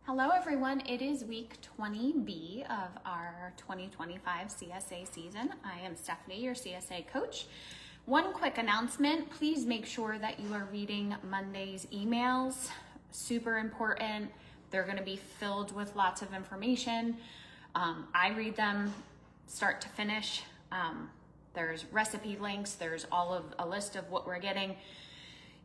Hello everyone, it is week 20B of our 2025 CSA season. I am Stephanie, your CSA coach. One quick announcement, please make sure that you are reading Monday's emails. Super important. They're going to be filled with lots of information. I read them start to finish. There's recipe links, there's a list of what we're getting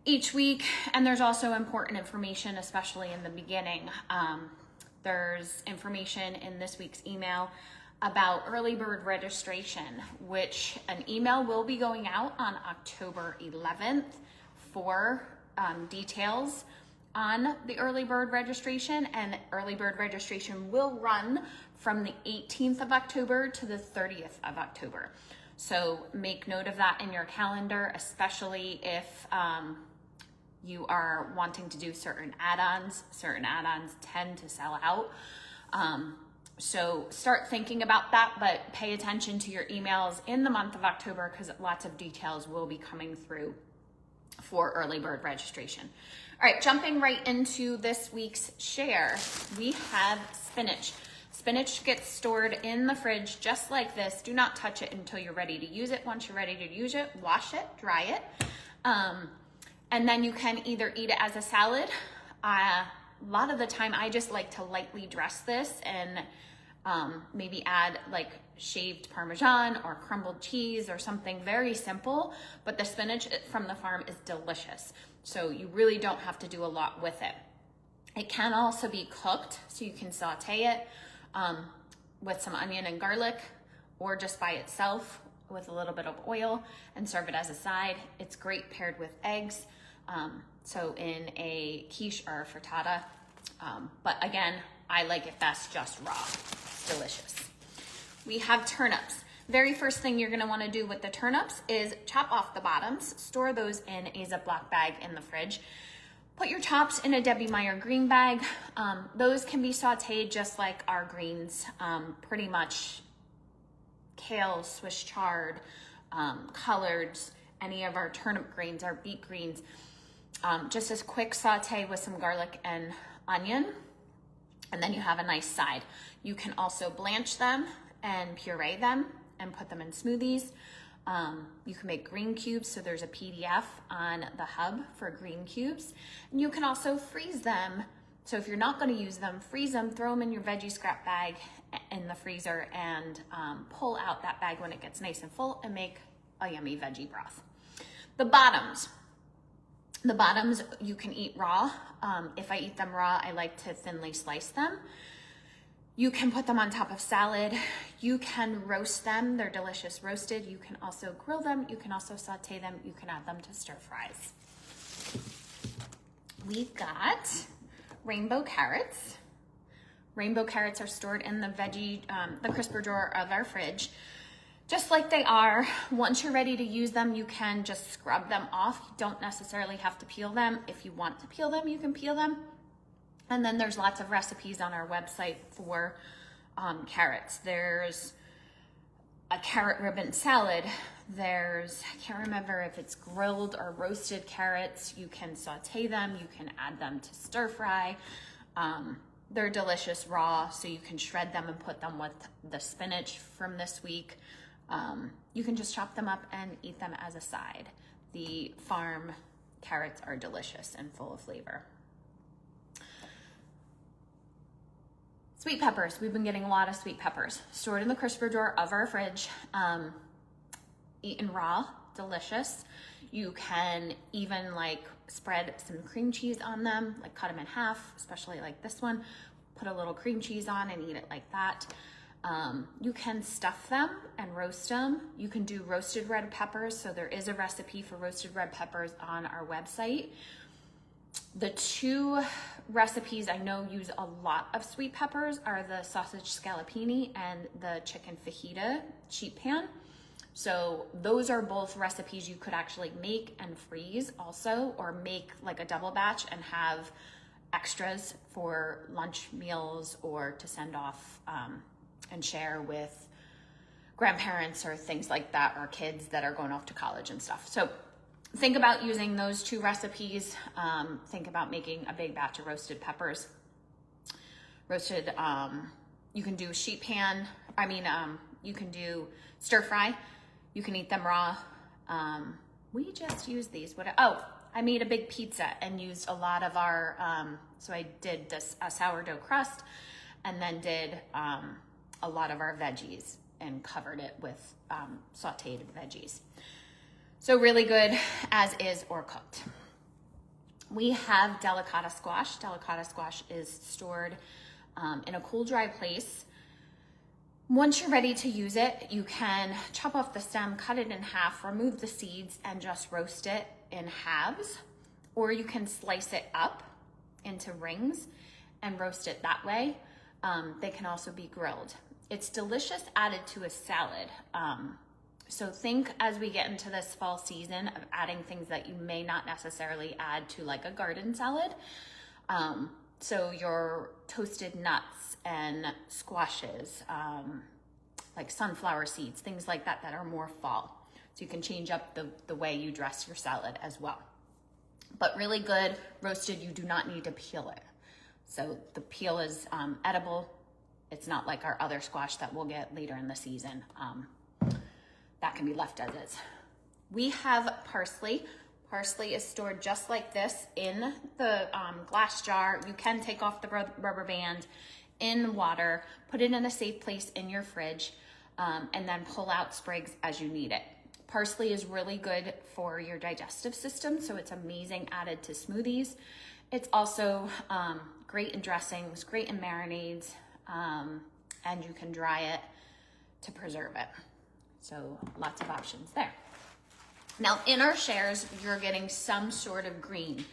each week, and there's also important information, especially in the beginning. There's information in this week's email about early bird registration, which an email will be going out on October 11th for details on the early bird registration, and early bird registration will run from the 18th of October to the 30th of October. So make note of that in your calendar, especially if you are wanting to do certain add-ons. Certain add-ons tend to sell out. So start thinking about that, but pay attention to your emails in the month of October because lots of details will be coming through for early bird registration. All right, jumping right into this week's share, we have spinach. Spinach gets stored in the fridge just like this. Do not touch it until you're ready to use it. Once you're ready to use it, wash it, dry it. And then you can either eat it as a salad. A lot of the time I just like to lightly dress this and maybe add like shaved Parmesan or crumbled cheese or something very simple, but the spinach from the farm is delicious. So you really don't have to do a lot with it. It can also be cooked, so you can saute it with some onion and garlic, or just by itself with a little bit of oil and serve it as a side. It's great paired with eggs. So in a quiche or a frittata, but again, I like it best just raw. It's delicious. We have turnips. Very first thing you're gonna wanna do with the turnips is chop off the bottoms, store those in a Ziploc bag in the fridge. Put your tops in a Debbie Meyer green bag. Those can be sauteed just like our greens, pretty much kale, Swiss chard, collards, any of our turnip greens, our beet greens. Just a quick saute with some garlic and onion, and then you have a nice side. You can also blanch them and puree them and put them in smoothies. You can make green cubes, so there's a PDF on the hub for green cubes. And you can also freeze them. So if you're not gonna use them, freeze them, throw them in your veggie scrap bag in the freezer, and pull out that bag when it gets nice and full and make a yummy veggie broth. The bottoms you can eat raw. If I eat them raw, I like to thinly slice them. You can put them on top of salad. You can roast them. They're delicious roasted. You can also grill them. You can also saute them. You can add them to stir fries. We've got rainbow carrots. Rainbow carrots are stored in the crisper drawer of our fridge. Just like they are, once you're ready to use them, you can just scrub them off. You don't necessarily have to peel them. If you want to peel them, you can peel them. And then there's lots of recipes on our website for carrots. There's a carrot ribbon salad. I can't remember if it's grilled or roasted carrots. You can saute them. You can add them to stir fry. They're delicious raw, so you can shred them and put them with the spinach from this week. You can just chop them up and eat them as a side. The farm carrots are delicious and full of flavor. Sweet peppers. We've been getting a lot of sweet peppers stored in the crisper drawer of our fridge. Eaten raw, delicious. You can even like spread some cream cheese on them, like cut them in half, especially like this one. Put a little cream cheese on and eat it like that. You can stuff them and roast them. You can do roasted red peppers. So there is a recipe for roasted red peppers on our website. The two recipes I know use a lot of sweet peppers are the sausage scallopini and the chicken fajita sheet pan. So those are both recipes you could actually make and freeze also, or make like a double batch and have extras for lunch meals or to send off and share with grandparents or things like that, or kids that are going off to college and stuff. So think about using those two recipes. Think about making a big batch of roasted peppers. roasted, you can do sheet pan, you can do stir fry, you can eat them raw. We just used these, I made a big pizza and used a lot of our, so I did a sourdough crust and then did a lot of our veggies and covered it with sauteed veggies. So really good as is or cooked. We have delicata squash. Delicata squash is stored in a cool, dry place. Once you're ready to use it, you can chop off the stem, cut it in half, remove the seeds, and just roast it in halves. Or you can slice it up into rings and roast it that way. They can also be grilled. It's delicious added to a salad. So think as we get into this fall season of adding things that you may not necessarily add to like a garden salad. So your toasted nuts and squashes, like sunflower seeds, things like that that are more fall. So you can change up the way you dress your salad as well. But really good roasted, you do not need to peel it. So the peel is edible. It's not like our other squash that we'll get later in the season. That can be left as is. We have parsley. Parsley is stored just like this in the glass jar. You can take off the rubber band in water, put it in a safe place in your fridge, and then pull out sprigs as you need it. Parsley is really good for your digestive system, so it's amazing added to smoothies. It's also great in dressings, great in marinades, and you can dry it to preserve it. So lots of options there. Now in our shares, you're getting some sort of green,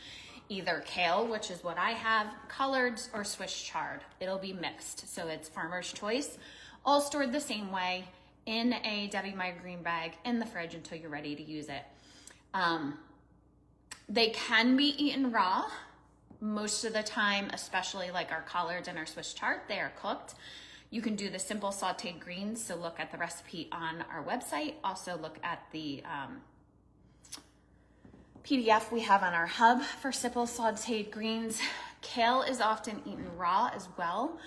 either kale, which is what I have, collards, or Swiss chard. It'll be mixed, so it's farmer's choice, all stored the same way in a Debbie Meyer green bag in the fridge until you're ready to use it. They can be eaten raw. Most of the time, especially like our collards and our Swiss chard, they are cooked. You can do the simple sauteed greens, so look at the recipe on our website. Also look at the PDF we have on our hub for simple sauteed greens. Kale is often eaten raw as well.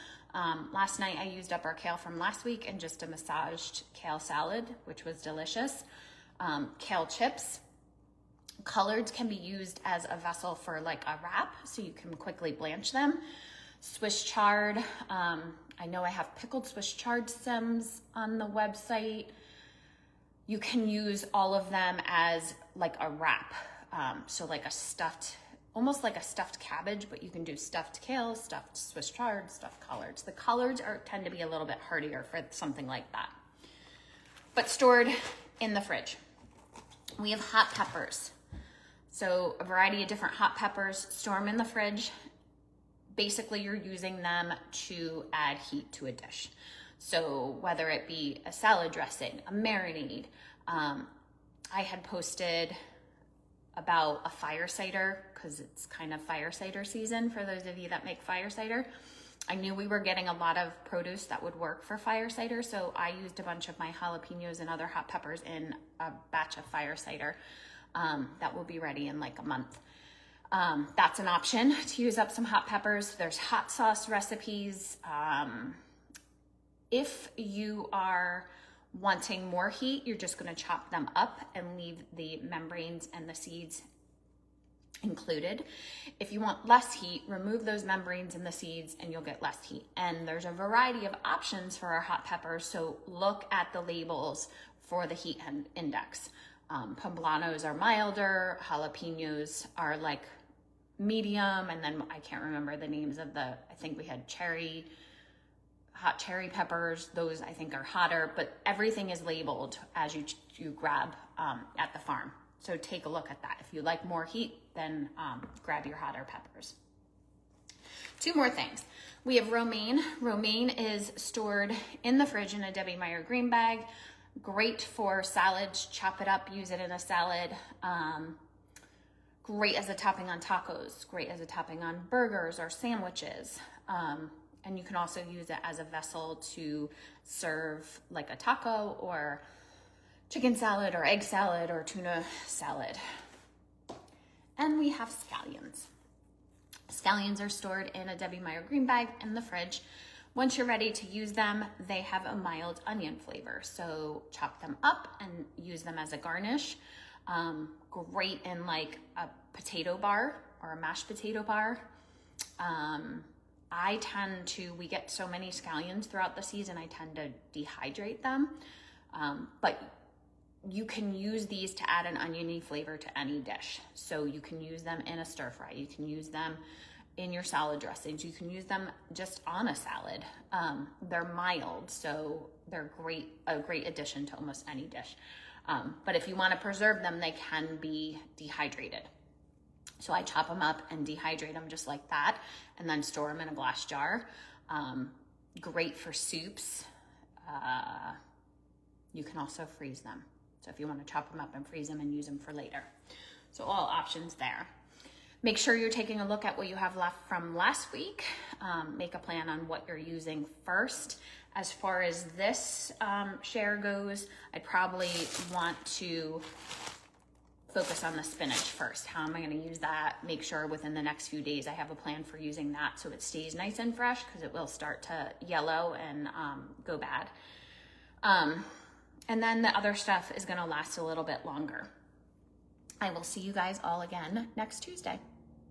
Last night I used up our kale from last week and just a massaged kale salad, which was delicious. Kale chips. Collards can be used as a vessel for like a wrap, so you can quickly blanch them. Swiss chard, I know I have pickled Swiss chard stems on the website. You can use all of them as like a wrap. So like a stuffed, almost like a stuffed cabbage, but you can do stuffed kale, stuffed Swiss chard, stuffed collards. The collards tend to be a little bit hardier for something like that, but stored in the fridge. We have hot peppers. So a variety of different hot peppers, store them in the fridge. Basically, you're using them to add heat to a dish. So whether it be a salad dressing, a marinade, I had posted about a fire cider because it's kind of fire cider season for those of you that make fire cider. I knew we were getting a lot of produce that would work for fire cider, so I used a bunch of my jalapenos and other hot peppers in a batch of fire cider that will be ready in like a month. That's an option to use up some hot peppers. There's hot sauce recipes. If you are wanting more heat, you're just going to chop them up and leave the membranes and the seeds included. If you want less heat, remove those membranes and the seeds and you'll get less heat. And there's a variety of options for our hot peppers, so look at the labels for the heat index. Poblanos are milder, jalapenos are like medium, and then I can't remember the names of I think we had hot cherry peppers. Those I think are hotter, but everything is labeled as you grab at the farm. So take a look at that. If you like more heat, then grab your hotter peppers. Two more things. We have romaine. Romaine is stored in the fridge in a Debbie Meyer green bag. Great for salads. Chop it up, use it in a salad. Great as a topping on tacos. Great as a topping on burgers or sandwiches. And you can also use it as a vessel to serve like a taco or chicken salad or egg salad or tuna salad. And we have scallions. Scallions are stored in a Debbie Meyer green bag in the fridge. Once you're ready to use them, they have a mild onion flavor. So chop them up and use them as a garnish. Great in like a potato bar or a mashed potato bar. We get so many scallions throughout the season, I tend to dehydrate them. But you can use these to add an oniony flavor to any dish. So you can use them in a stir fry. You can use them in your salad dressings. You can use them just on a salad. They're mild, so they're a great addition to almost any dish. But if you want to preserve them, they can be dehydrated. So I chop them up and dehydrate them just like that, and then store them in a glass jar. Great for soups. You can also freeze them. So if you want to chop them up and freeze them and use them for later. So all options there. Make sure you're taking a look at what you have left from last week. Make a plan on what you're using first. As far as this share goes, I'd probably want to focus on the spinach first. How am I going to use that? Make sure within the next few days I have a plan for using that so it stays nice and fresh, because it will start to yellow and go bad. And then the other stuff is going to last a little bit longer. I will see you guys all again next Tuesday.